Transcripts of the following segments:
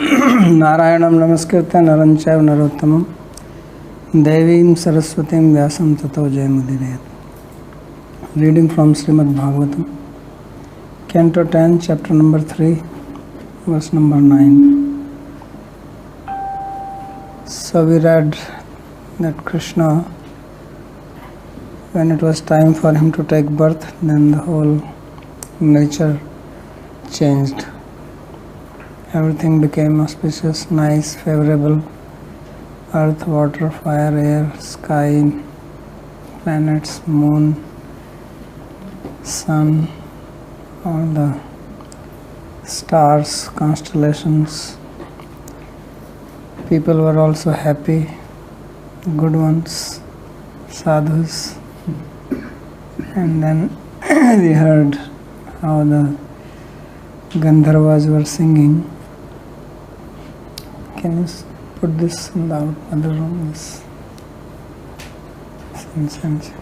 नारायणं नमस्कृत्य नरं चैव नरोत्तमं देवीं सरस्वतीं व्यासं ततो जयमुदीरयेत्. Reading from Srimad Bhagavatam, Canto 10, Chapter number 3, verse number 9. So we read that Krishna, when it was time for him to take birth, then the whole nature changed. Everything became auspicious, nice, favorable. Earth, water, fire, air, sky, planets, moon, sun, all the stars, constellations. People were also happy, good ones, sadhus. And then we heard how the Gandharvas were singing. Can you put this in the other room? This incense.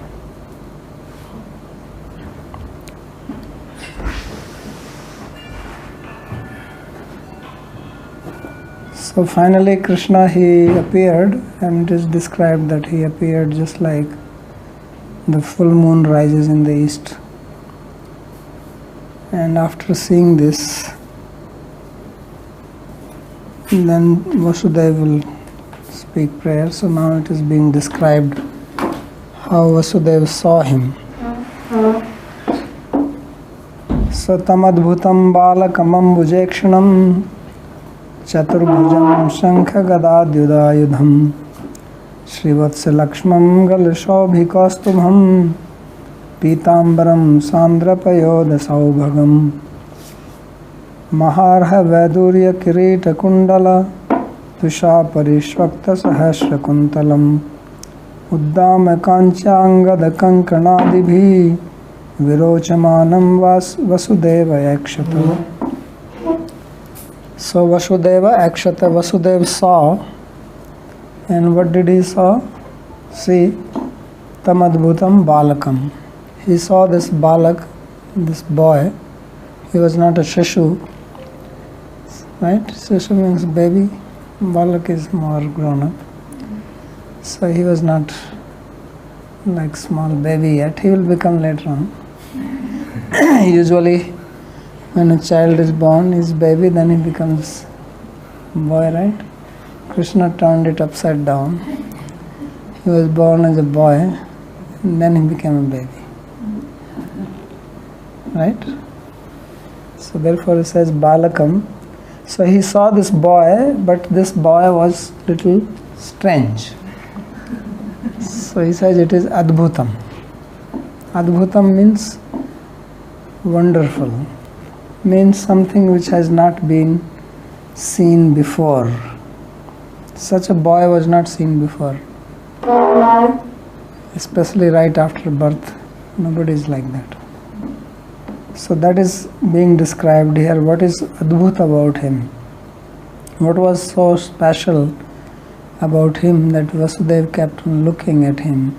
So finally Krishna, he appeared, and it is described that he appeared just like the full moon rises in the east. And after seeing this, then Vasudeva will speak prayer. So now it is being described how Vasudeva saw him. So tamadbhutam balakam ambujekshanam chaturbhujam shankha gadadyudayudham Srivatsa Lakshmam Galashobhikastubham Pitambaram Sandrapayoda Saubhagam Maharha Vedurya Kirita Kundala Tusha Parishvakta Sahasra Kuntalam Uddama Kanchangada Kankanadibhi Virochamanam Vasudeva Yakshata. So Vasudeva Yakshata, Vasudeva saw. And what did he saw? See, tamadbhutam balakam. He saw this balak, this boy. He was not a shishu, right? Shishu means baby. Balak is more grown up. So he was not like small baby yet. He will become later on. Usually, when a child is born, is baby, then he becomes boy, right? Krishna turned it upside down. He was born as a boy, and then he became a baby. Right? So therefore he says Balakam. So he saw this boy, but this boy was little strange. So he says it is Adbhutam. Adbhutam means wonderful. Means something which has not been seen before. Such a boy was not seen before. Especially right after birth. Nobody is like that. So that is being described here. What is Adbhut about him? What was so special about him that Vasudeva kept on looking at him?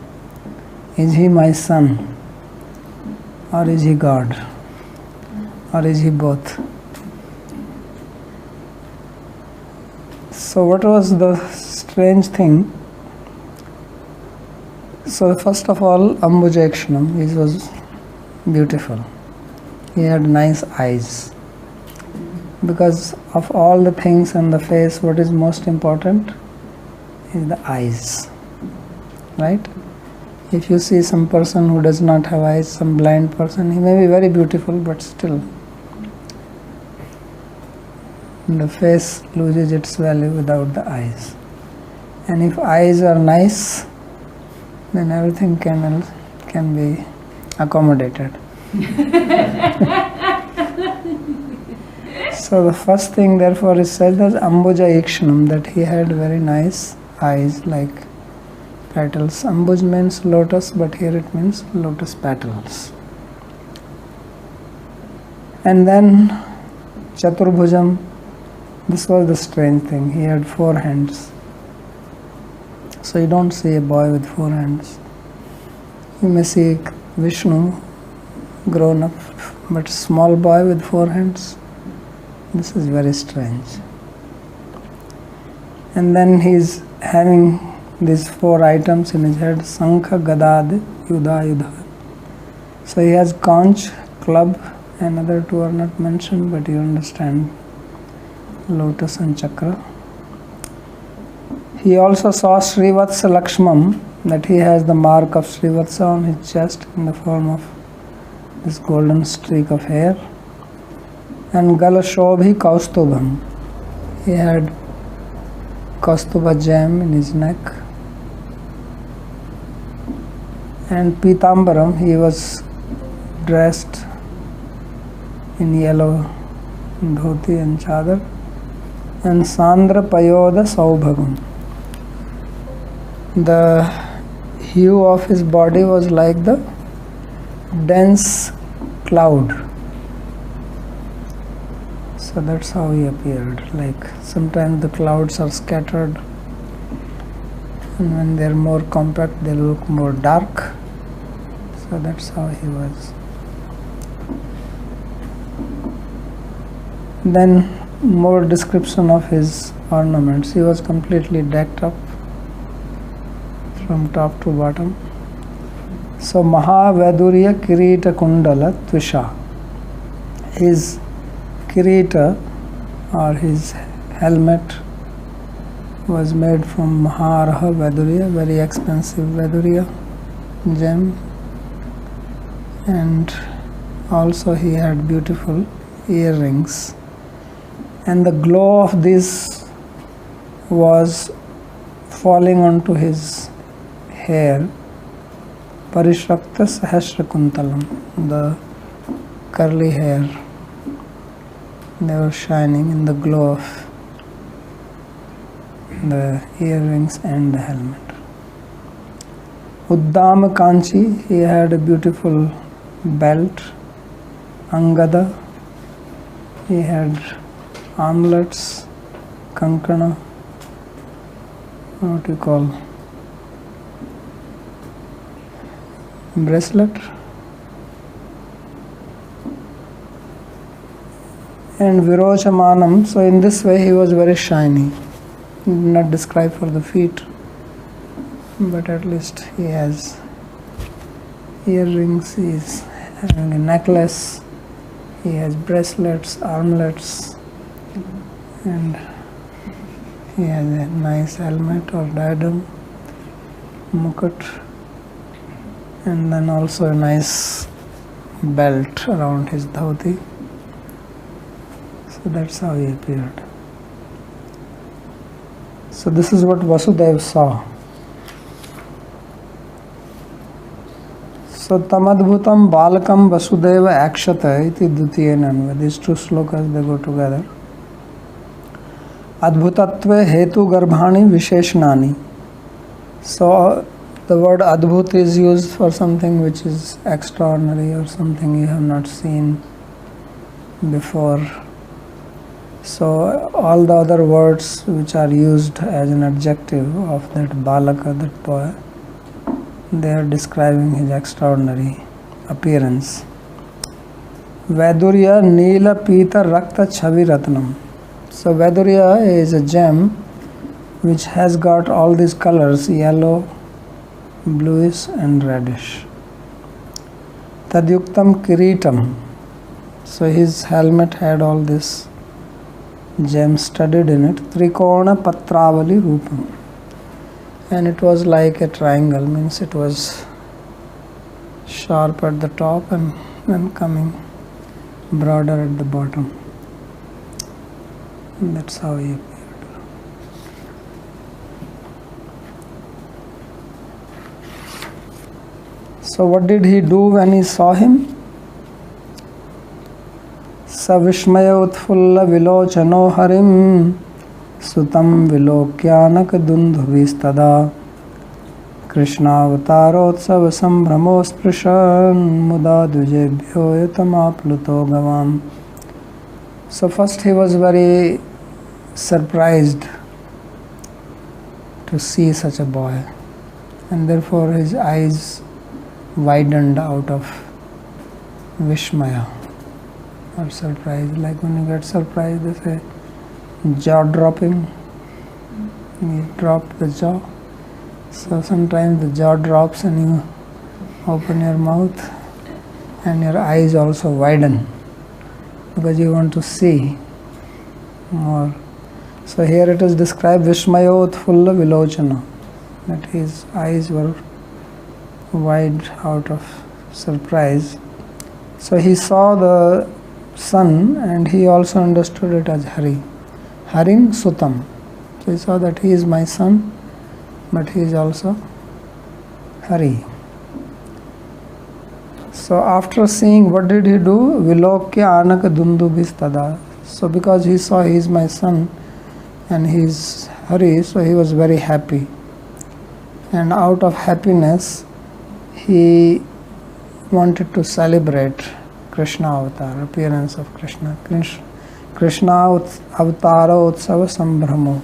Is he my son? Or is he God? Or is he both? So what was the strange thing? So first of all, Ambujakshanam, he was beautiful. He had nice eyes. Because of all the things on the face, what is most important is the eyes. Right? If you see some person who does not have eyes, some blind person, he may be very beautiful, but still the face loses its value without the eyes. And if eyes are nice, then everything can be accommodated. So the first thing therefore is said as Ambuja Ikshanam, that he had very nice eyes like petals. Ambuj means lotus, but here it means lotus petals. And then Chaturbhujam. This was the strange thing. He had 4 hands. So you don't see a boy with 4 hands. You may see Vishnu grown up, but small boy with 4 hands. This is very strange. And then he's having these 4 items in his head: Sankha, Gadad, Yudha, Yudha. So he has conch, club, and other 2 are not mentioned, but you understand, lotus and chakra. He also saw Srivatsa Lakshmam, that he has the mark of Srivatsa on his chest in the form of this golden streak of hair. And Galashobhi Kaustubham, he had Kaustuba gem in his neck. And Pitambaram, he was dressed in yellow dhoti and chadar. And Sandra Payoda Saubhagam, the hue of his body was like the dense cloud. So that's how he appeared. Like sometimes the clouds are scattered, and when they're more compact they look more dark. So that's how he was. Then more description of his ornaments. He was completely decked up from top to bottom. So Mahavedurya Kirita Kundala Tvisha. His Kirita, or his helmet, was made from Maharaha Vedurya, very expensive Vedurya gem. And also he had beautiful earrings. And the glow of this was falling onto his hair. Parishrakta Sahasra Kuntalam, the curly hair. They were shining in the glow of the earrings and the helmet. Uddama Kanchi, he had a beautiful belt. Angada, he had armlets, kankana, what do you call, bracelet. And Virochamanam, so in this way he was very shiny. Not described for the feet, but at least he has earrings, he is having a necklace, he has bracelets, armlets, and he has a nice helmet or diadem, mukut, and then also a nice belt around his dhoti. So that's how he appeared. So this is what Vasudeva saw. So tamadbhutam balakam Vasudeva akshata iti dutiyena. These 2 slokas, they go together. Adbhutatve hetu garbhani visheshnani. So the word adbhut is used for something which is extraordinary or something you have not seen before. So all the other words which are used as an adjective of that balaka, that boy, they are describing his extraordinary appearance. Vedurya Neela Pita Rakta Chavi Ratnam. So Vedurya is a gem which has got all these colors: yellow, bluish and reddish. Tadyuktam Kiritam. So his helmet had all this gem studded in it. Trikona Patravali Rupam. And it was like a triangle, means it was sharp at the top and then coming broader at the bottom. And that's how he appeared. So what did he do when he saw him? Savishmaya utfulla vilochano harim sutam vilokyanak dundhuvistada krishnavatarotsav sambhramo sprishan muda dujebhyo yatamapluto gavam. So first he was very surprised to see such a boy, and therefore his eyes widened out of Vishmaya or surprise. Like when you get surprised, they say jaw dropping. You drop the jaw. So sometimes the jaw drops and you open your mouth and your eyes also widen because you want to see more. So here it is described Vishmayot Fulla Vilochana, that his eyes were wide out of surprise. So he saw the son and he also understood it as Hari. Harim Sutam. So he saw that he is my son, but he is also Hari. So after seeing, what did he do? Vilokya Anaka Dundubhistada. So because he saw he is my son and he is Hari, so he was very happy. And out of happiness, he wanted to celebrate Krishna avatar, appearance of Krishna. Krishna avatara utsava sambhramo.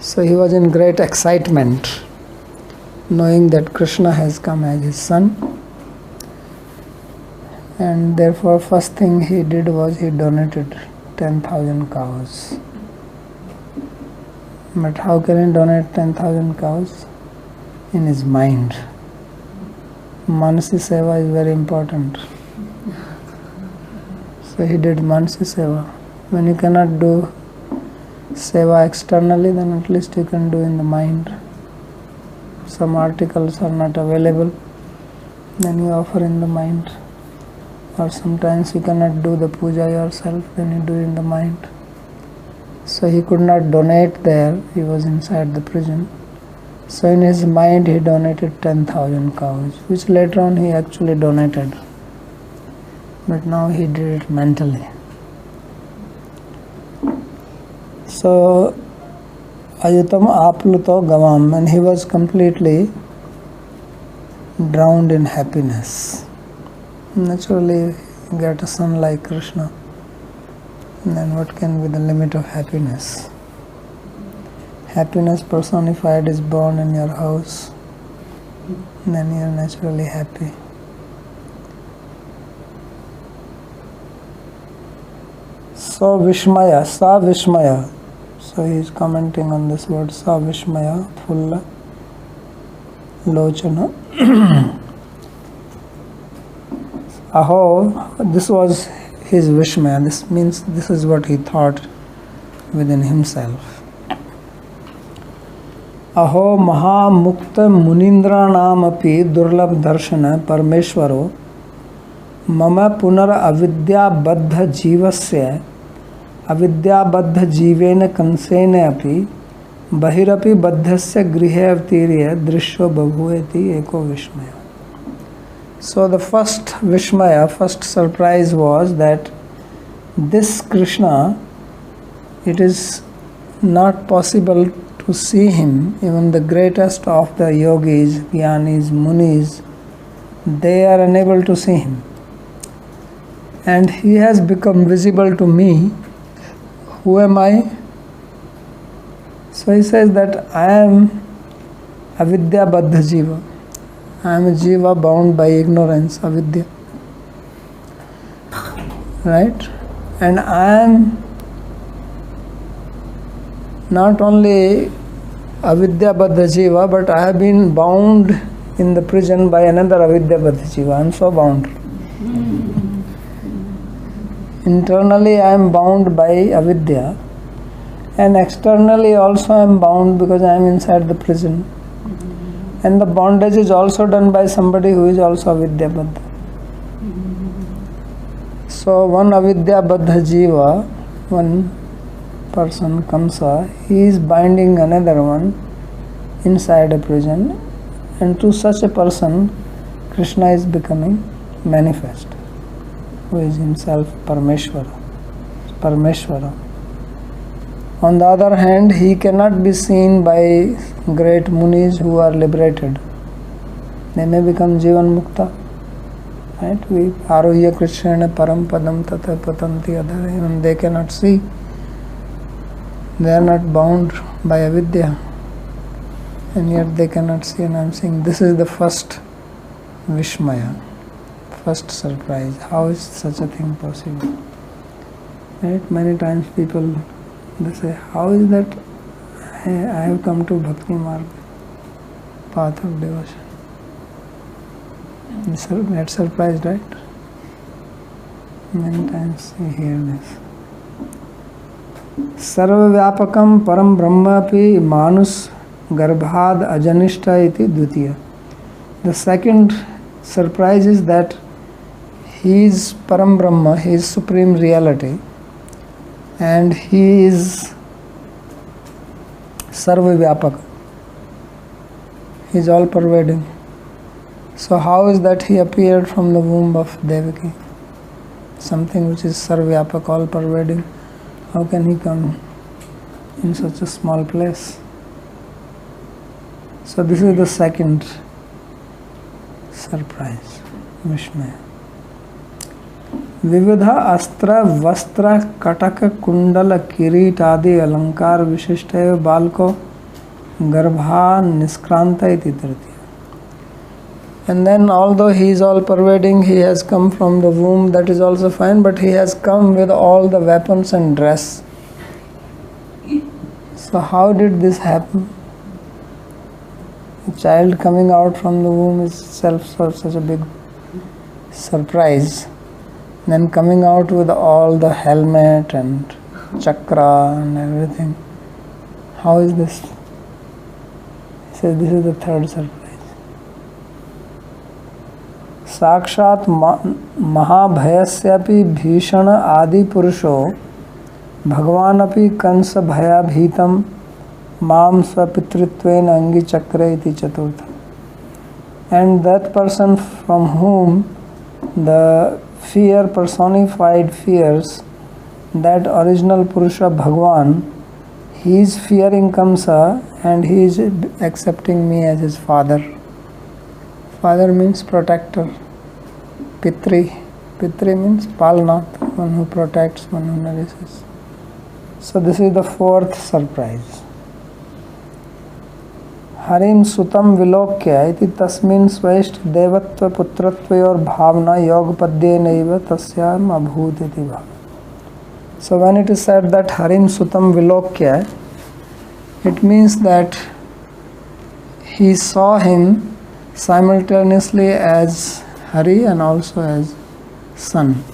So he was in great excitement, knowing that Krishna has come as his son. And therefore first thing he did was he donated 10,000 cows. But how can he donate 10,000 cows? In his mind. Manasi Seva is very important. So he did Manasi Seva. When you cannot do Seva externally, then at least you can do in the mind. Some articles are not available, then you offer in the mind. Or sometimes you cannot do the puja yourself, then you do in the mind. So he could not donate there, he was inside the prison. So in his mind he donated 10,000 cows, which later on he actually donated. But now he did it mentally. So Ayutam Apluto Gavam, and he was completely drowned in happiness. Naturally, you get a son like Krishna, and then what can be the limit of happiness? Happiness personified is born in your house, and then you are naturally happy. So Vishmaya, Sa Vishmaya. So he is commenting on this word Sa Vishmaya, Fulla Lochana. Aho, this was his Vishmaya. This means this is what he thought within himself. Aho Maha Mukta Munindranam api Durlabh Darshana Parmeshwaro Mama Punar Avidya Baddha Jivasya Avidya Baddha Jivena Kansena api Bahirapi Baddhasya Grihe Avtirya Drishyo Babhueti Eko Vishmaya. So the first Vishmaya, first surprise was that this Krishna, it is not possible to see him. Even the greatest of the yogis, jnanis, munis, they are unable to see him. And he has become visible to me. Who am I? So he says that I am avidya baddha jiva. I am a jiva bound by ignorance, avidya. Right? And I am not only avidya baddha jiva, but I have been bound in the prison by another avidya baddha jiva. I am so bound. Internally I am bound by avidya, and externally also I am bound because I am inside the prison. And the bondage is also done by somebody who is also avidya baddha. So one avidya baddha jiva, one person, Kamsa, he is binding another one inside a prison, and to such a person Krishna is becoming manifest, who is himself Parmeshwara. On the other hand, he cannot be seen by great munis who are liberated. They may become Jivan Mukta. Right? We Arohya Krishna Param Padam Tata Patanti Adhara. Even they cannot see. They are not bound by avidya. And yet they cannot see. And I am saying this is the first Vishmaya, first surprise. How is such a thing possible? Right? Many times people, they say, how is that I have come to Bhakti Marg, path of devotion. You get surprised, right? Many times you hear this. Sarva-vyapakam param brahmapi manus garbhad ajanishta iti dvitiya. The second surprise is that he is param brahma, he is supreme reality, and he is sarva-vyapaka. He is all pervading. So how is that he appeared from the womb of Devaki? Something which is sarva-vyapaka, all pervading. How can he come in such a small place? So this is the second surprise, Vishmaya. Vividha astra vastra kataka kundala kirit adi alankar vishishtaya balko garbha niskranta iti tritiya. And then although he is all pervading, he has come from the womb, that is also fine, but he has come with all the weapons and dress. So how did this happen? A child coming out from the womb is itself such a big surprise. Then coming out with all the helmet and chakra and everything. How is this? He says this is the third surprise. साक्षात् महाभयस्यापि भीषण आदि पुरुषो भगवान् अपि कंस भयाभीतं मां स्वपितृत्वेन अंगिचक्रे इति चतुर्थ. And that person from whom the fear personified fears, that original Purusha Bhagwan, he is fearing Kamsa and he is accepting me as his father. Father means protector. Pitri. Pitri means Palnath, one who protects, one who nourishes. So this is the fourth surprise. Harim sutam vilokya iti tasmin svaisht devatva putratvayor bhavna yogpadye naiva tasyam abhut iti bhav. So when it is said that Harim sutam vilokya, it means that he saw him simultaneously as Hari and also as son.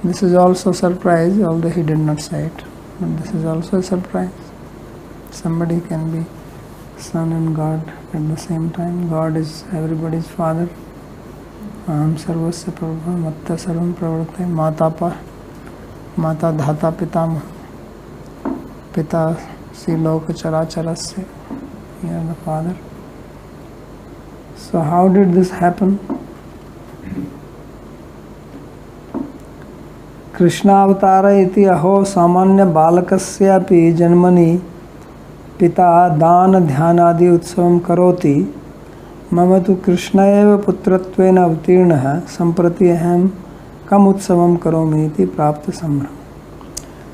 This is also a surprise, although he did not say it. But this is also a surprise. Somebody can be son and God at the same time. God is everybody's father. Aham sarvasya prabha matta sarvam pravartate mata dhata pitama pita si loka characharasya. You are the father. So how did this happen? Krishna avatara iti aho samanya balakasyapi janmani pita dana dhyanadi utsavam karoti mama tu Krishna eva putratvena avtirnaha samprati aham kam utsavam karomi iti prapta sambhrama.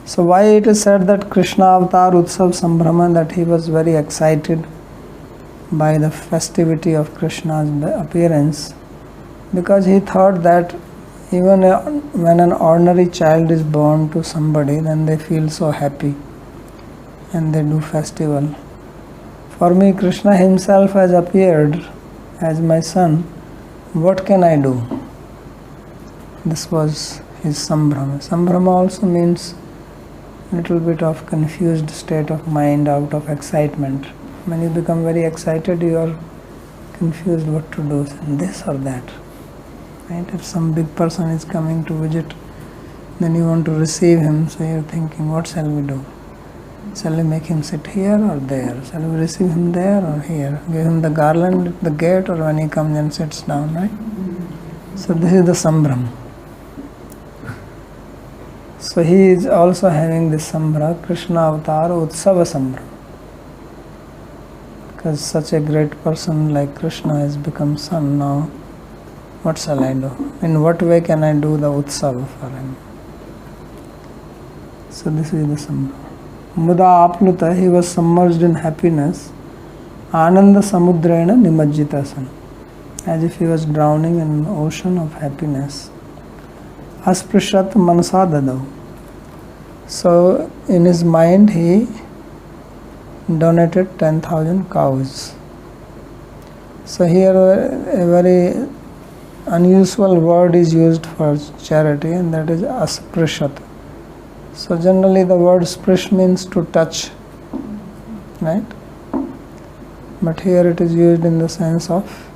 So why it is said that Krishna avatar utsav sambhrama, that he was very excited by the festivity of Krishna's appearance? Because he thought that even when an ordinary child is born to somebody, then they feel so happy and they do festival. For me, Krishna himself has appeared as my son. What can I do? This was his sambhrama. Sambhrama also means little bit of confused state of mind out of excitement. When you become very excited, you are confused what to do, this or that. Right? If some big person is coming to visit, then you want to receive him, so you are thinking, what shall we do? Shall we make him sit here or there? Shall we receive him there or here? Give him the garland at the gate, or when he comes and sits down, right? So this is the sambhrama. So he is also having this sambhrama, Krishna avatar utsava sambhrama. Because such a great person like Krishna has become son now, what shall I do? In what way can I do the utsava for him? So this is the sambhrama. Muda apnuta, he was submerged in happiness. Ananda samudrena nimajjita san, as if he was drowning in an ocean of happiness. Asprishat manasa dadau. So in his mind he donated 10,000 cows. So here a very unusual word is used for charity, and that is asprishat. So generally the word sprish means to touch, right? But here it is used in the sense of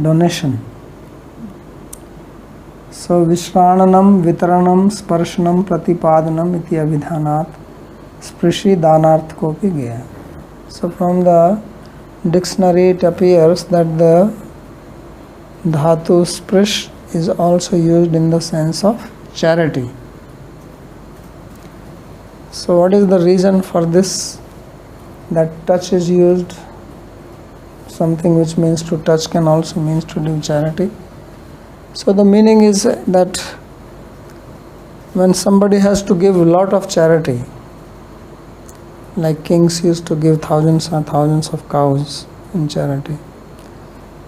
donation. So Vishrananam, Vitaranam, Sparshanam, Pratipadanam iti abhidhanat Sprishi Danarth kopi gaya. So from the dictionary it appears that the dhatu sprish is also used in the sense of charity. So what is the reason for this? That touch is used. Something which means to touch can also means to do charity. So the meaning is that when somebody has to give a lot of charity, like kings used to give thousands and thousands of cows in charity.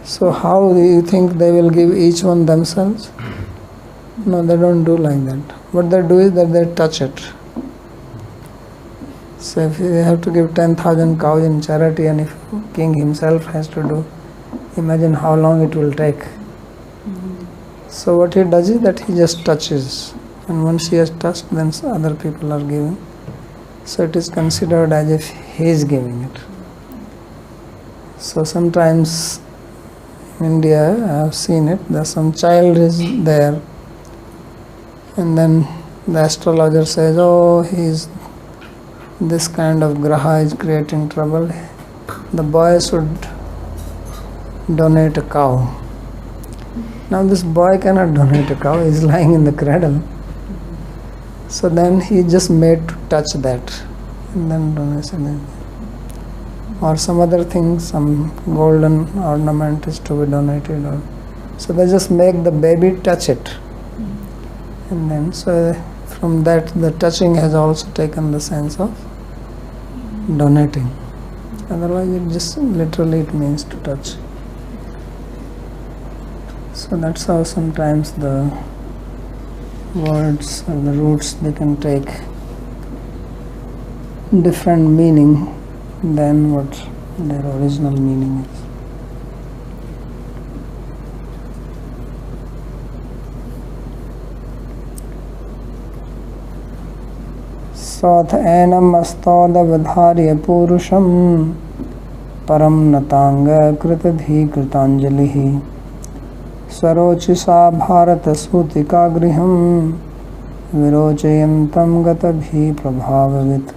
So how do you think they will give each one themselves? No, they don't do like that. What they do is that they touch it. So if they have to give 10,000 cows in charity, and if king himself has to do, imagine how long it will take. So what he does is that he just touches, and once he has touched, then other people are giving. So it is considered as if he is giving it. So sometimes in India I have seen it, there's some child is there, and then the astrologer says, oh, he's this kind of graha is creating trouble, the boy should donate a cow. Now this boy cannot donate a cow, he is lying in the cradle. So then he just made to touch that, and then donation. Or some other thing, some golden ornament is to be donated. Or so they just make the baby touch it. And then so from that the touching has also taken the sense of donating. Otherwise it just literally it means to touch. So that's how sometimes the words or the roots, they can take different meaning than what their original meaning is. Sath enam astauda vidharya purusham param natanga kritadhi kritanjalihi Sarocisa bharata sutika griham virochayantam gatabhi prabhavavit.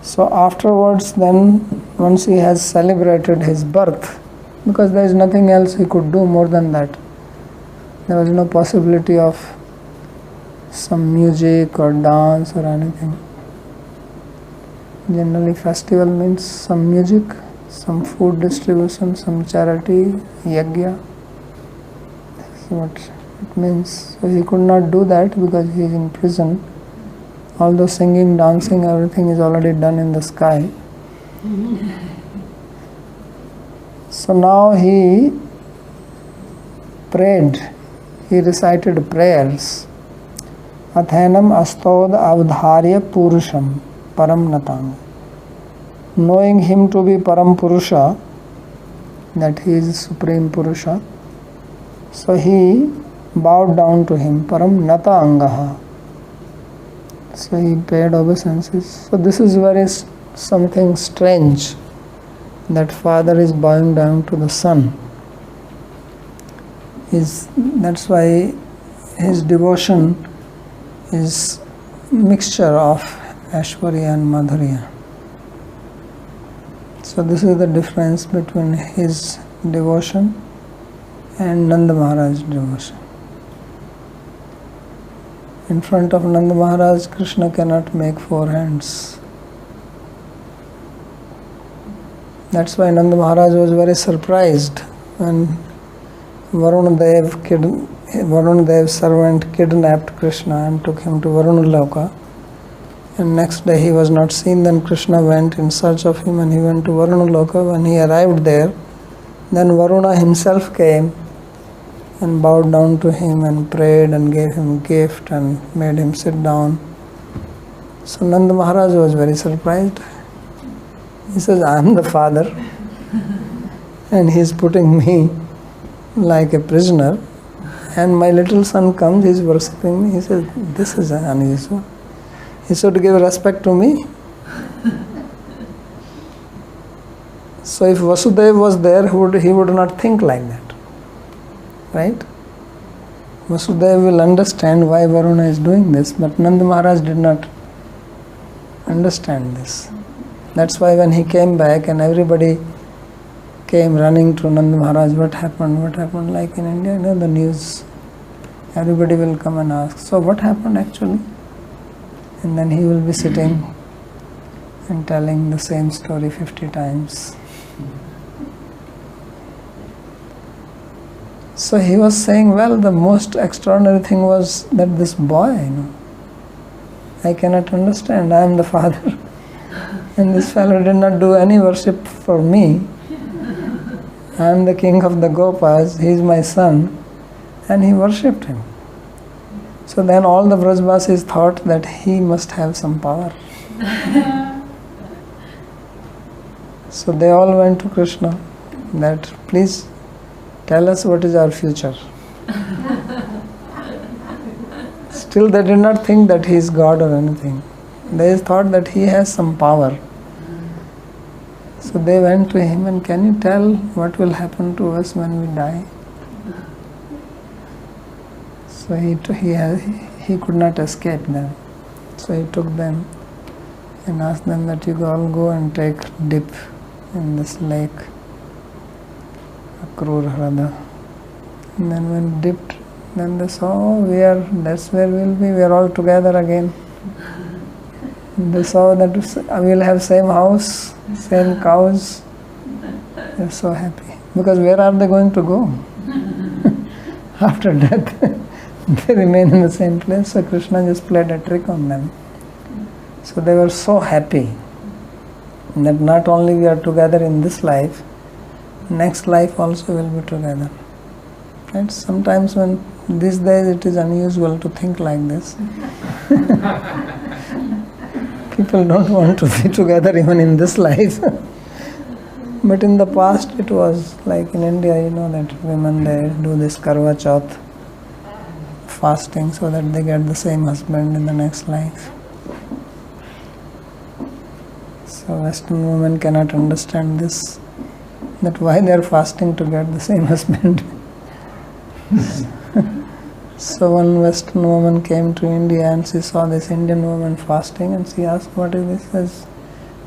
So afterwards then, once he has celebrated his birth, because there is nothing else he could do more than that. There was no possibility of some music or dance or anything. Generally festival means some music, some food distribution, some charity, yajna. That's what it means. So he could not do that because he is in prison. Although singing, dancing, everything is already done in the sky. So now he prayed, he recited prayers. Athenam astod avdharya purusham param natang. Knowing him to be Param Purusha, that he is Supreme Purusha, so he bowed down to him, Param Nata Angaha. So he paid obeisances. So this is very something strange, that father is bowing down to the son. That's why his devotion is mixture of Aishwarya and Madhurya. So this is the difference between his devotion and Nanda Maharaj's devotion. In front of Nanda Maharaj, Krishna cannot make four hands. That's why Nanda Maharaj was very surprised when Varuna Dev's servant kidnapped Krishna and took him to Varuna Loka. And next day he was not seen. Then Krishna went in search of him and he went to Varuna Loka. When he arrived there, then Varuna himself came and bowed down to him and prayed and gave him a gift and made him sit down. So Nanda Maharaj was very surprised. He says, I am the father and he is putting me like a prisoner, and my little son comes, he is worshipping me. He says, this is unusual. He should give respect to me. So if Vasudeva was there, he would not think like that. Right? Vasudeva will understand why Varuna is doing this, but Nanda Maharaj did not understand this. That's why when he came back and everybody came running to Nanda Maharaj, what happened, like in India, the news, everybody will come and ask, so what happened actually? And then he will be sitting and telling the same story 50 times. So he was saying, well, the most extraordinary thing was that this boy, I cannot understand, I am the father. And this fellow did not do any worship for me. I am the king of the Gopas, he is my son, and he worshipped him. So then all the Vrajvasis thought that he must have some power. So they all went to Krishna, that please tell us what is our future. Still they did not think that he is God or anything. They thought that he has some power. So they went to him and, can you tell what will happen to us when we die? So he could not escape them. So he took them and asked them that you all go and take dip in this lake, Akrur Hrada. And then when dipped, then they saw, that's where we'll be, we are all together again. They saw that we'll have same house, same cows. They're so happy. Because where are they going to go? After death, they remain in the same place. So Krishna just played a trick on them. So they were so happy that not only we are together in this life, next life also will be together. Right? Sometimes these days it is unusual to think like this. People don't want to be together even in this life. But in the past it was like in India, that women, they do this Karwa Chauth fasting so that they get the same husband in the next life. So Western women cannot understand this, that why they are fasting to get the same husband. So one Western woman came to India and she saw this Indian woman fasting and she asked, what is this?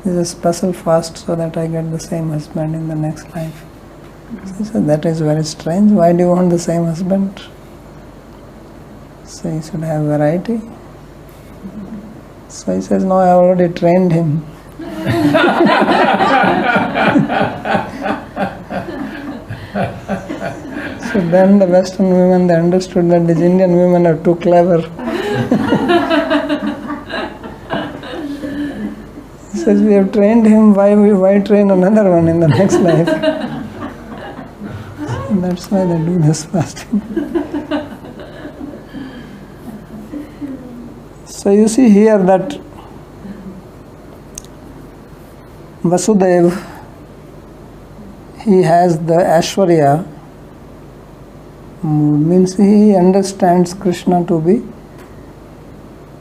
This is a special fast so that I get the same husband in the next life. She said, that is very strange. Why do you want the same husband? So he should have variety. So he says, no, I already trained him. So then the Western women, they understood that these Indian women are too clever. He says, we have trained him, why train another one in the next life? And that's why they do this fasting. So you see here that Vasudeva, he has the Aishwarya, means he understands Krishna to be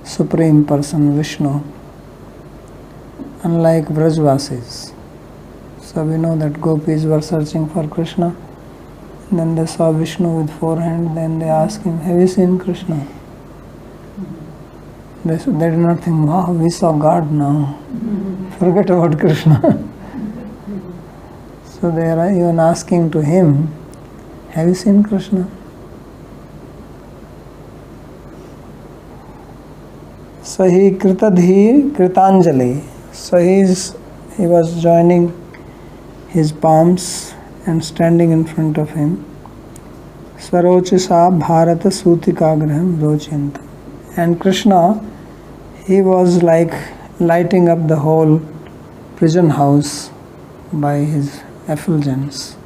Supreme Person, Vishnu, unlike Vrajvasis. So we know that gopis were searching for Krishna, and then they saw Vishnu with 4 hands, then they asked him, have you seen Krishna? They did not think, wow, we saw God now. Forget about Krishna. So they are even asking to him, have you seen Krishna? So he kritadhi kritanjali. So he was joining his palms and standing in front of him. Swarochisa bharata sutikagraham rochyantam. And Krishna, he was like lighting up the whole prison house by his effulgence.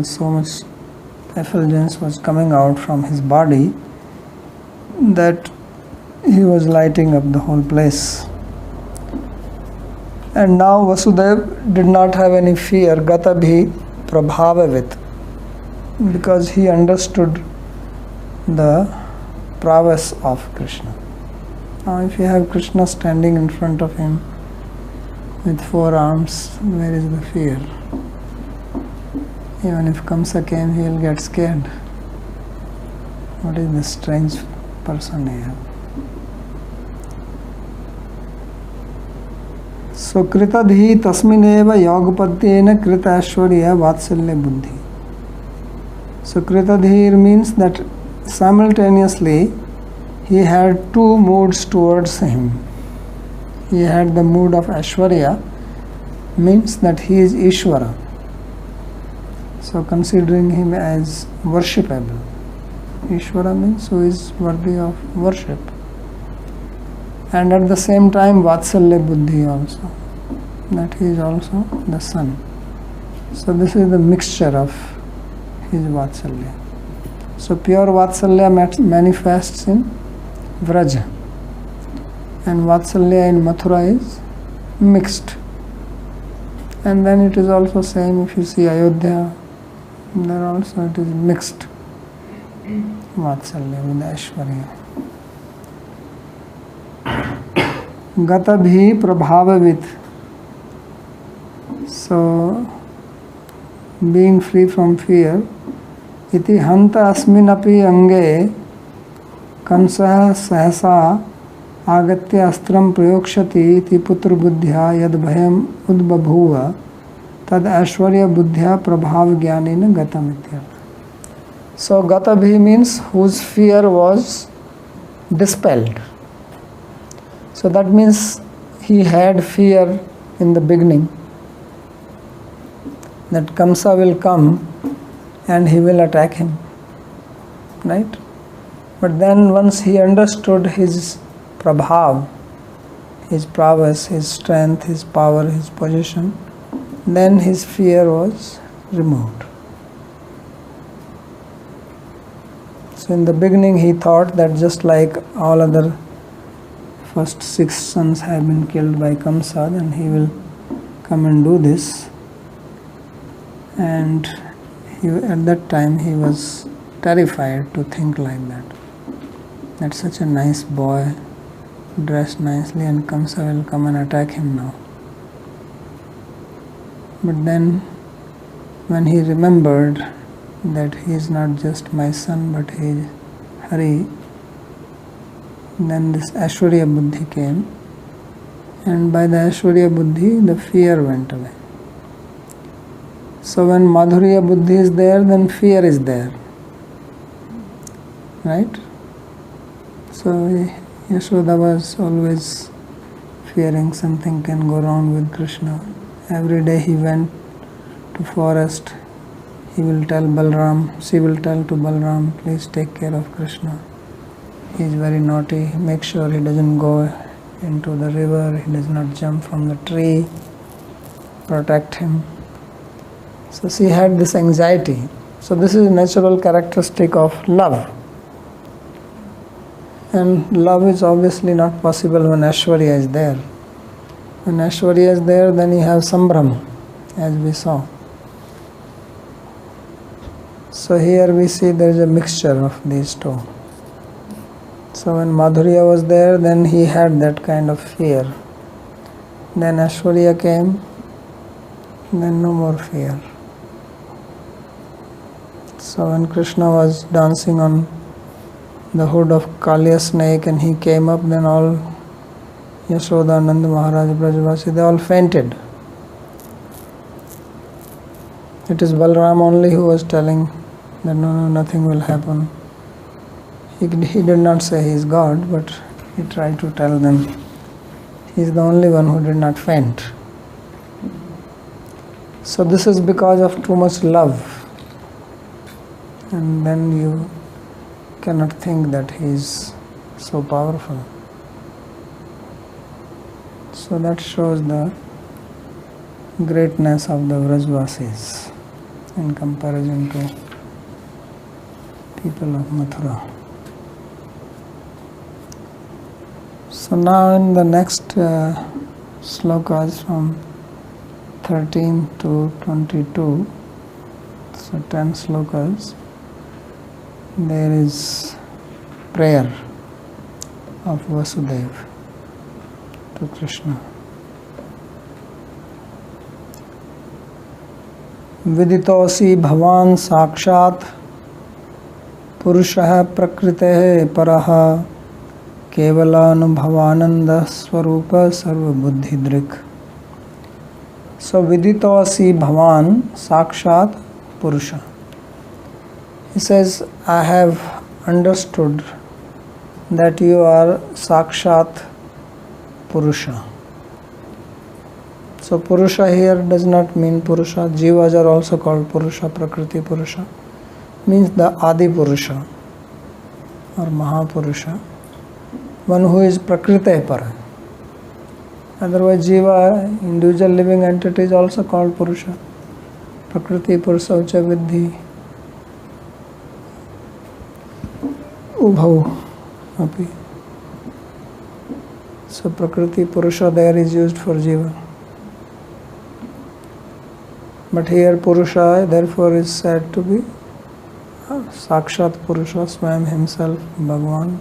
So much effulgence was coming out from his body that he was lighting up the whole place. And now Vasudeva did not have any fear, Gatabhi Prabhavavit, because he understood the prowess of Krishna. Now if you have Krishna standing in front of him with 4 arms, where is the fear? Even if Kamsa came, he will get scared. What is this strange person here? So Kritadhi tasmineva yogapatyena krita ashwarya vatsalya buddhi. So Kritadhir means that simultaneously he had 2 moods towards him. He had the mood of Ashwarya, means that he is Ishvara. So considering him as worshipable. Ishvara means who is worthy of worship. And at the same time Vatsalya Buddhi also, that he is also the son. So this is the mixture of his Vatsalya. So pure Vatsalya manifests in Vraja, and Vatsalya in Mathura is mixed. And then it is also same if you see Ayodhya, there also it is mixed Vatsalya with Aishwarya. Gatabhi Prabhavavit. So being free from fear, iti hanta asminapi ange कंसः सहसा आगत्य अस्त्रं प्रयोक्ष्यति इति पुत्र बुद्ध्या यद भयम उद्बभूव तद ऐश्वर्य बुद्ध्या प्रभाव ज्ञानेन गतम इत्यर्थ. So Gatabhi means whose fear was dispelled. So that means he had fear in the beginning that Kamsa will come and he will attack him, right? But then once he understood his prabhav, his prowess, his strength, his power, his position, then his fear was removed. So in the beginning he thought that just like all other first 6 sons have been killed by Kamsa, then he will come and do this. And at that time he was terrified to think like that. That's such a nice boy, dressed nicely, and Kamsa will come and attack him now. But then when he remembered that he is not just my son but he is Hari, then this Ashwarya Buddhi came, and by the Ashwarya Buddhi the fear went away. So when Madhurya Buddhi is there, then fear is there, right? So Yashoda was always fearing something can go wrong with Krishna. Every day he went to forest, he will tell Balram, she will tell to Balram, please take care of Krishna. He is very naughty, make sure he doesn't go into the river, he does not jump from the tree, protect him. So she had this anxiety. So this is a natural characteristic of love. And love is obviously not possible when Aishwarya is there. When Aishwarya is there, then you have Sambram, as we saw. So here we see there is a mixture of these two. So when Madhurya was there, then he had that kind of fear. Then Aishwarya came, then no more fear. So when Krishna was dancing on the hood of Kaliya snake and he came up, then all Yashoda, Nanda Maharaj, Brajavasi, they all fainted. It is Balram only who was telling that no, nothing will happen. He did not say he is God, but he tried to tell them he is the only one who did not faint. So this is because of too much love. And then you cannot think that he is so powerful. So that shows the greatness of the Vrajvasis in comparison to people of Mathura. So now in the next slokas from 13 to 22, so 10 slokas, there is prayer of Vasudeva to Krishna. विदितोऽसि भवान् साक्षात् पुरुषः प्रकृतेः परः केवलानुभवानंद स्वरूप सर्वबुद्धिदृक्. So viditoasi bhavan sakshat purusha. He says, I have understood that you are sakshat purusha. So purusha here does not mean purusha. Jivas are also called purusha, prakriti purusha. Means the adi purusha or mahapurusha. One who is prakriti para. Otherwise jiva, individual living entity, is also called purusha. Prakriti purusha ucha vidhi ubhau api. So prakriti purusha there is used for jiva. But here purusha therefore is said to be sakshat purusha, Swayam himself, Bhagavan,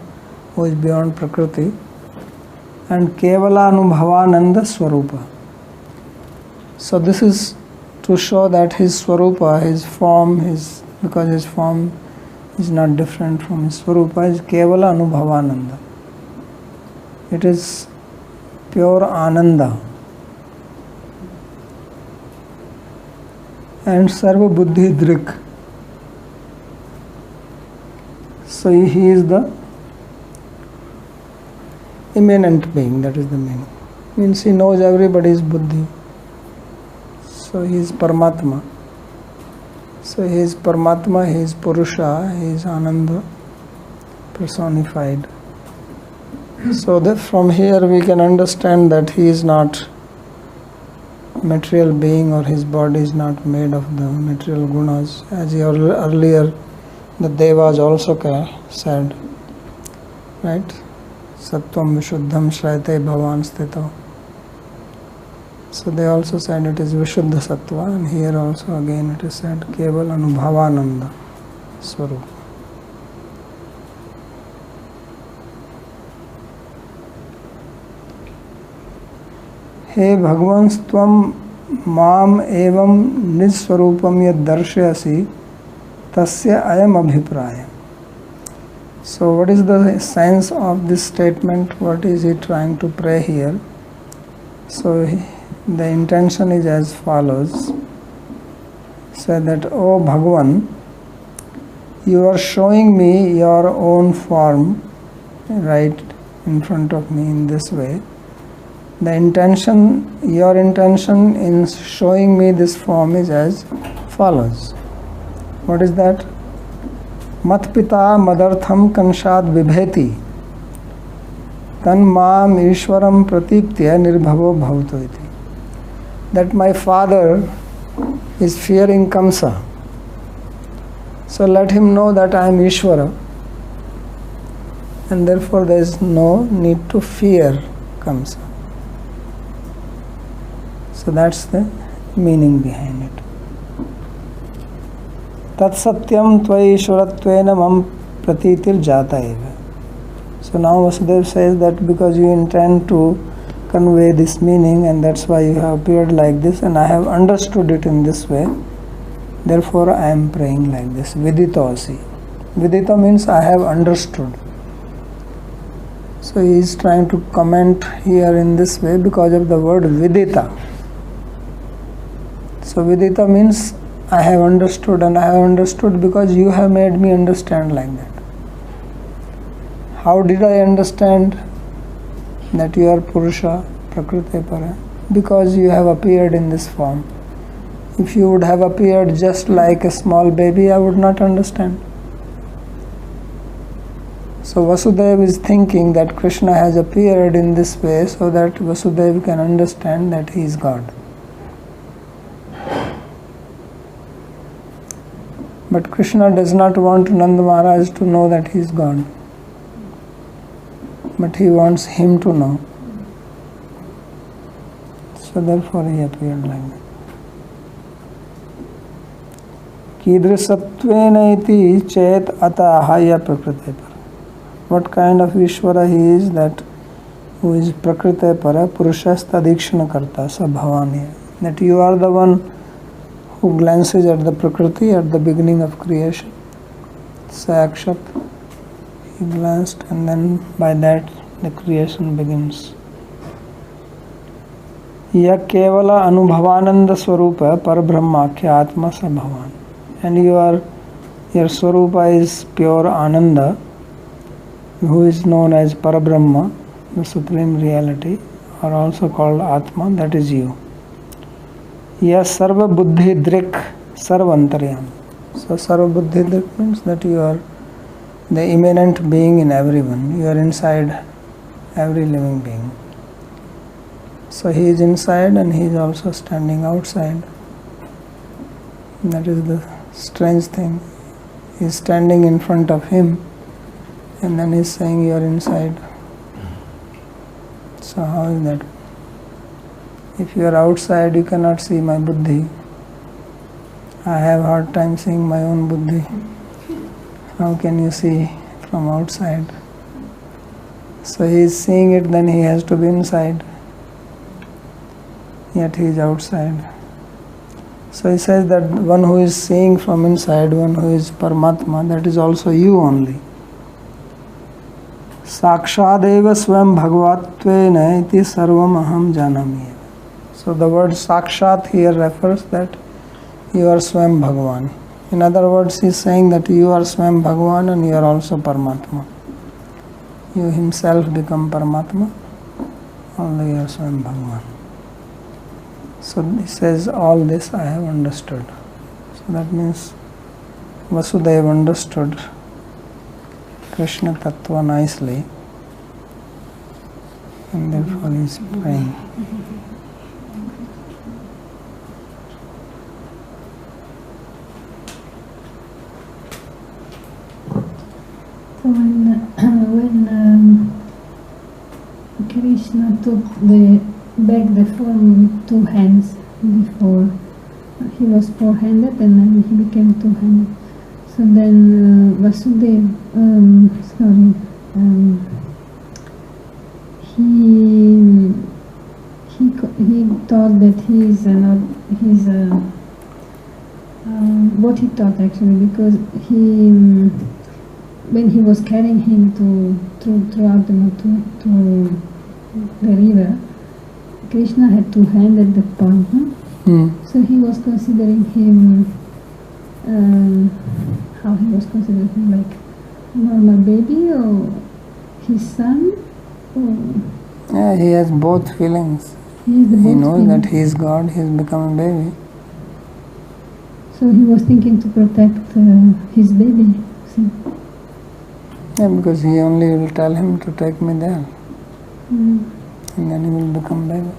who is beyond prakriti, and kevala anubhavananda swarupa. So this is to show that his swarupa, his form, because his form is not different from his swarupa, is kevala anubhavananda. It is pure ananda. And sarva buddhi drik. So he is the immanent being, that is the meaning. Means he knows everybody's buddhi. So he is Paramatma. So he is Paramatma, he is Purusha, he is Ananda personified. So that from here we can understand that he is not material being, or his body is not made of the material gunas, as earlier the Devas also said, right? Sattvam Vishuddham Shrayate Bhavan Sthito. So they also said it is Vishuddha Sattva, and here also again it is said Keval Anubhavananda Swarup. हे भगवान त्वं माम एवं निज स्वरूपम यद दर्शयसि तस्य अयम अभिप्राय. So what is the sense of this statement? What is he trying to pray here? So the intention is as follows. Say that, O Bhagavan, you are showing me your own form right in front of me in this way. The intention, your intention in showing me this form is as follows. What is that? Mat pita madartham kanshad vibheti tan maam ishwaram pratiptya nirbhavo bhavto iti. That my father is fearing Kamsa. So let him know that I am Ishvara, and therefore there is no need to fear Kamsa. So that's the meaning behind it. Tat satyam tvai ishvaratvena mam pratitir jata eva. So now Vasudeva says that because you intend to convey this meaning, and that's why you have appeared like this, and I have understood it in this way, therefore I am praying like this. Viditosi. Vidita means I have understood. So he is trying to comment here in this way because of the word vidita. So vidita means I have understood, and I have understood because you have made me understand like that. How did I understand that you are Purusha, Prakriti Para? Because you have appeared in this form. If you would have appeared just like a small baby, I would not understand. So Vasudeva is thinking that Krishna has appeared in this way so that Vasudeva can understand that he is God. But Krishna does not want Nanda Maharaj to know that he is God. but he wants him to know. So therefore he appeared like that. Kidrisattvena iti chet atahaya prakrite para. What kind of Ishvara he is, that who is prakrite para, purushastha dikshana karta sa bhavani. That you are the one who glances at the prakriti at the beginning of creation. Sakshat, he glanced, and then by that the creation begins. Ya kevala anubhavananda swarupa parabrahmakya atma sa bhavan. And your swarupa is pure ananda, who is known as Parabrahma, the supreme reality, or also called Atma, that is you. Ya sarva buddhi drik sarvantaryam. So sarva buddhi drik means that you are the immanent being in everyone. You are inside every living being. So he is inside and he is also standing outside. That is the strange thing. He is standing in front of him and then he is saying you are inside. So how is that? If you are outside, you cannot see my buddhi. I have hard time seeing my own buddhi. How can you see from outside? So he is seeing it, then he has to be inside. Yet he is outside. So he says that one who is seeing from inside, one who is Paramatma, that is also you only. Sakshadeva swam bhagavatvena iti sarvam aham janami. So the word Sakshat here refers that you are Swam Bhagavan. In other words, he is saying that you are Swam Bhagavan and you are also Paramatma. You himself become Paramatma, only you are Swam Bhagavan. So he says, all this I have understood. So that means Vasudeva understood Krishna Tattva nicely, and therefore he is praying. So when Krishna took back the form with two hands, before he was four-handed and then he became two-handed. So then Vasudeva, he thought that what he thought actually, because when he was carrying him throughout to the river, Krishna had two hands at that point. So he was considering him, how he was considering him, like a normal baby or his son? Or yeah, he has both feelings. He knows that he is God, he has become a baby. So he was thinking to protect his baby. See? Yeah, because he only will tell him to take me there. And then he will become baby.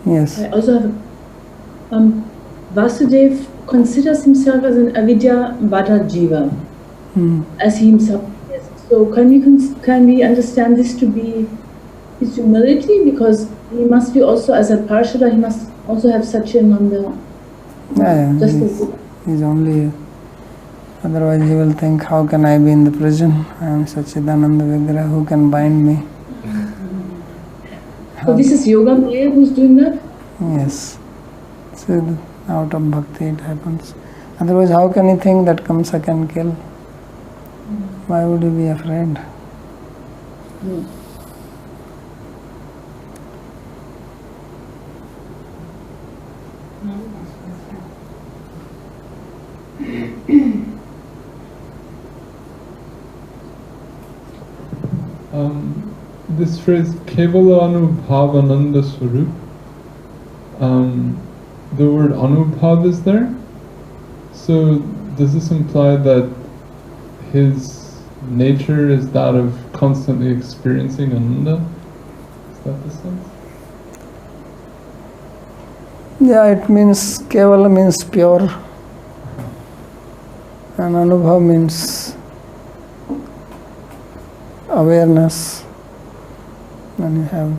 Yes. I also have Vasudeva considers himself as an avidya bada jiva, as he himself is. So can we understand this to be his humility, because he must be also, as a parshada, he must also have Satyananda. He's only, otherwise he will think, how can I be in the prison? I am Satchidananda Vigraha, who can bind me? So this is Yoga Maya who's doing that? Yes. So out of bhakti it happens. Otherwise how can he think that Kamsa can kill? Why would he be afraid? This phrase Kevala Anubhavananda Swarup, the word Anubhav is there. So does this imply that his nature is that of constantly experiencing Ananda? Is that the sense? Yeah, it means Kevala means pure, and Anubhav means awareness. Then you have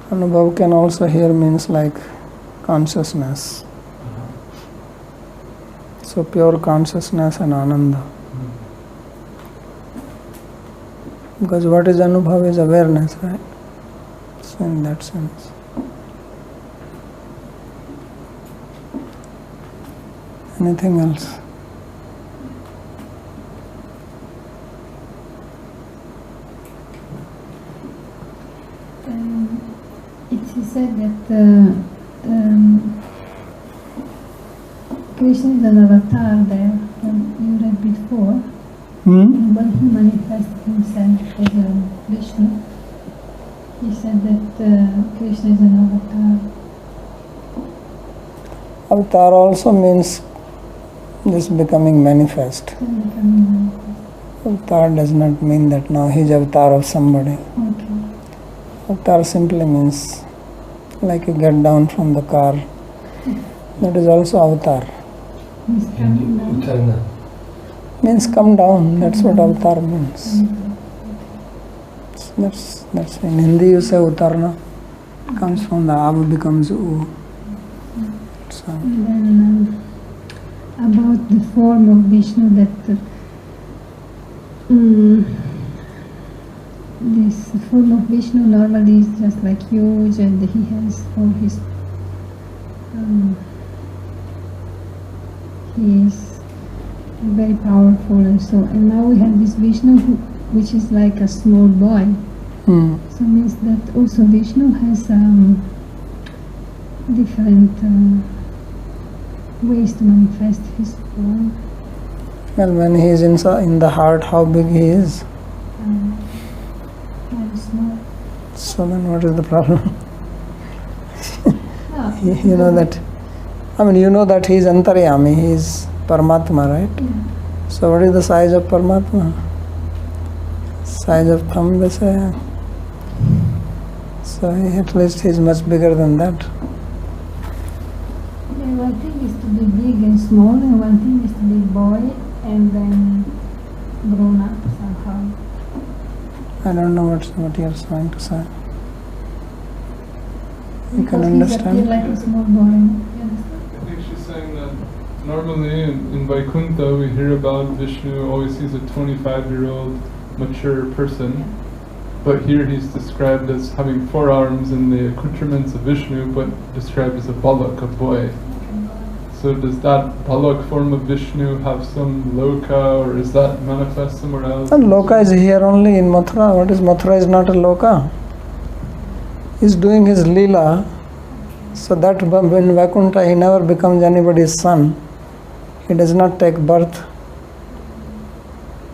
Anubhav can also here means like consciousness. So pure consciousness and Ananda. Because what is Anubhav is awareness, right? So in that sense. Anything else? It is said that Krishna is an avatar there, you read before. And when he manifested himself as a Vishnu, he said that Krishna is an avatar. Avatar also means this becoming manifest. Avatar does not mean that now he is avatar of somebody. Okay. Avatar simply means like you get down from the car. That is also avatar. He's coming down. Means come down. That's what avatar means. That's in Hindi you say utarna. Comes from the av becomes u. So. And then about the form of Vishnu, that this form of Vishnu normally is just like huge, and he has all his he is very powerful, and so, and now we have this Vishnu which is like a small boy. So means that also Vishnu has different ways to manifest his form. Well, when he is in the heart, how big he is? Very small. So then what is the problem? Oh, you know that, you know that he is Antaryami, he is Paramatma, right? yeah. So what is the size of Paramatma? Size of thumb, they say. So at least he is much bigger than that. Yeah, one thing is to be big and small, and one thing is to be boy and then grown up somehow. I don't know what you are trying to say. You can Because understand. he's like a small boy. You understand? I think she's saying that normally in Vaikuntha we hear about Vishnu always sees a 25-year-old mature person, but here he's described as having 4 arms and the accoutrements of Vishnu, but described as a balak, a boy. So does that balak form of Vishnu have some loka, or is that manifest somewhere else? And loka is here only in Mathura. What is Mathura is not a loka. He is doing his lila, so that in Vaikuntha he never becomes anybody's son. He does not take birth.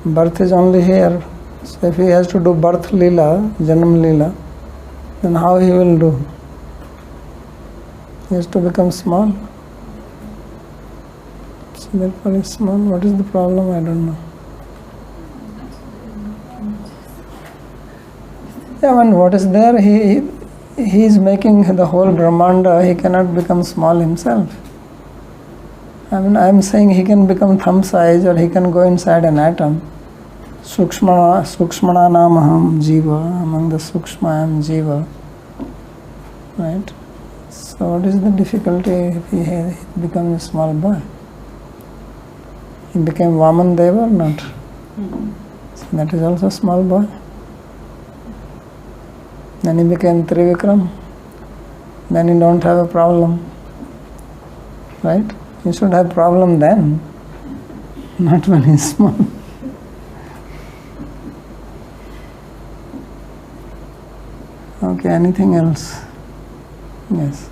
Birth is only here. So if he has to do birth lila, janam lila, then how he will do? He has to become small. So therefore he is small. What is the problem? I don't know. Yeah, what is there? He is making the whole Brahmanda. He cannot become small himself. I am saying he can become thumb size, or he can go inside an atom. Sukshmana namaham jiva. Among the sukshma I am jiva. Right? So what is the difficulty if he becomes a small boy? He became Vaman Deva or not? So that is also a small boy. Then he became Trivikram. Then you don't have a problem. Right? You should have problem then, not when he's small. Okay, anything else? Yes.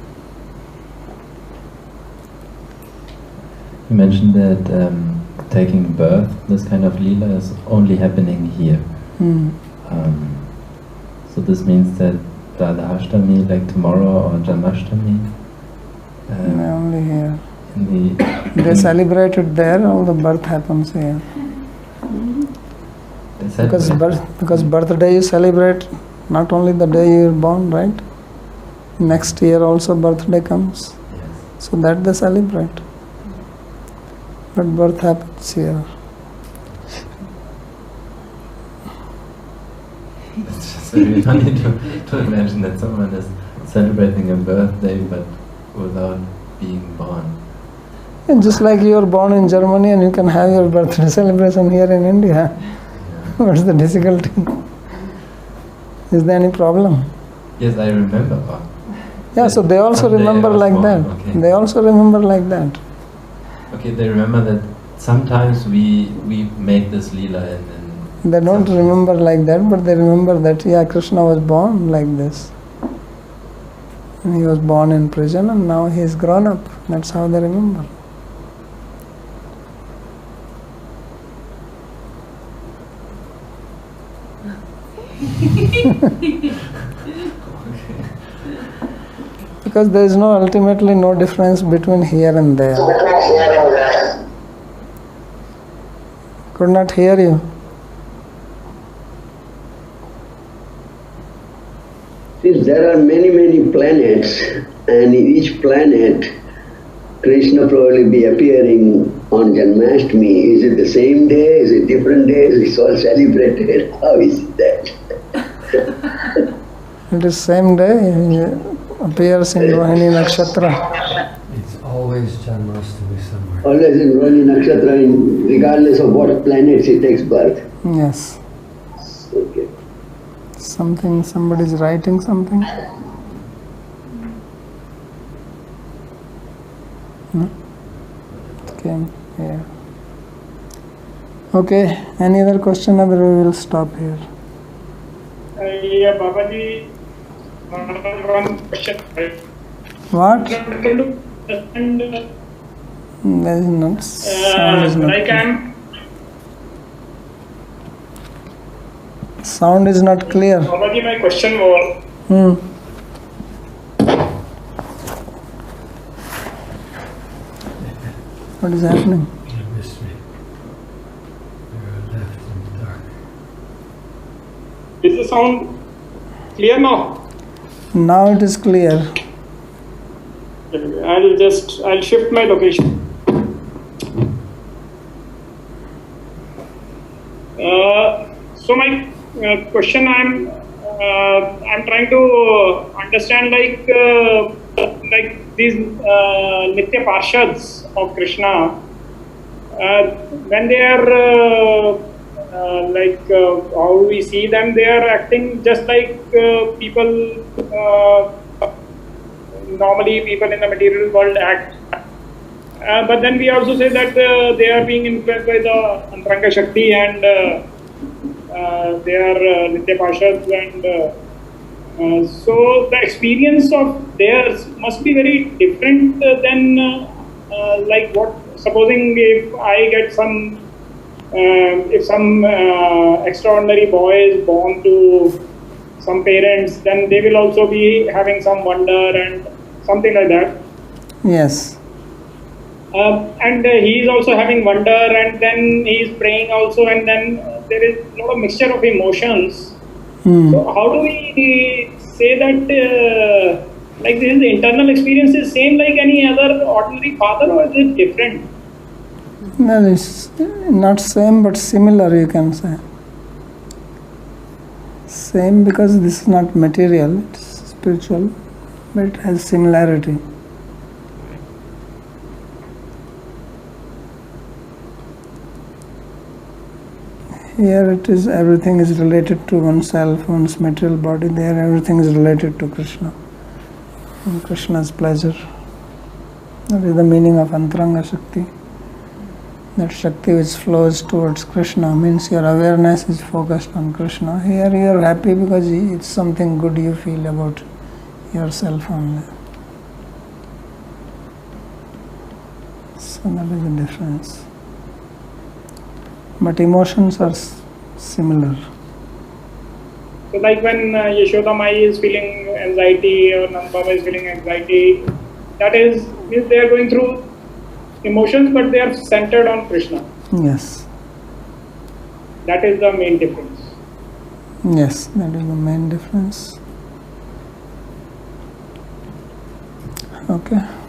You mentioned that taking birth, this kind of lila is only happening here. So this means that Radha Ashtami, like tomorrow, or Janmashtami, Only here. in the They celebrate it there, all the birth happens here. they Because birthday you celebrate not only the day you are born, right? Next year also birthday comes. Yes. So that they celebrate. But birth happens here. It's just very funny to imagine that someone is celebrating a birthday but without being born. And just like you are born in Germany and you can have your birthday celebration here in India. What's the difficulty? Is there any problem? Yes, I remember. Yeah, so they also Someday I remember was like born, that. okay. They also remember like that. Okay, they remember that sometimes we make this lila and They don't remember like that, but they remember that, yeah, Krishna was born like this. And he was born in prison and now he is grown up. That's how they remember. Because there is no ultimately no difference between here and there. Could not hear you. Since there are many, many planets, and in each planet, Krishna probably be appearing on Janmashtami. Is it the same day? Is it different days? It's all celebrated. How is that? It is same day, he appears in Rohini Nakshatra. It's always Janmashtami somewhere. Always in Rohini Nakshatra, regardless of what planets he takes birth. Yes. Okay. Something, somebody is writing something. No? It came here. Okay, any other question, other we will stop here. Yeah, Babaji, one question. What? Can you understand, There is not, sound is not like clear. Sound is not clear. Babaji, my question was, What is happening? You missed me. You're left in the dark. is the sound clear now? Now it is clear. I'll shift my location. So my question, I'm trying to understand like these Nitya Parshads of Krishna, when they are how we see them, they are acting just like people. Normally, people in the material world act. But then we also say that they are being influenced by the Antaranga Shakti and they are Nitya Parshads, and so the experience of theirs must be very different than like what, supposing if I get some, if some extraordinary boy is born to some parents, then they will also be having some wonder and something like that. Yes. And he is also having wonder, and then he is praying also, and then there is a lot of mixture of emotions. So how do we say that like this internal experience is same like any other ordinary father, or is it different? No, it's not same but similar, you can say. Same because this is not material, it's spiritual, but it has similarity. Here it is, everything is related to oneself, one's material body. There everything is related to Krishna and Krishna's pleasure. That is the meaning of Antaranga Shakti. That Shakti which flows towards Krishna means your awareness is focused on Krishna. Here you are happy because it's something good you feel about yourself only. So that is the difference. But emotions are similar. So like when Yashoda Mai is feeling anxiety or Nandbaba is feeling anxiety, that is, means they are going through emotions, but they are centered on Krishna. Yes. That is the main difference. Yes, that is the main difference. Okay.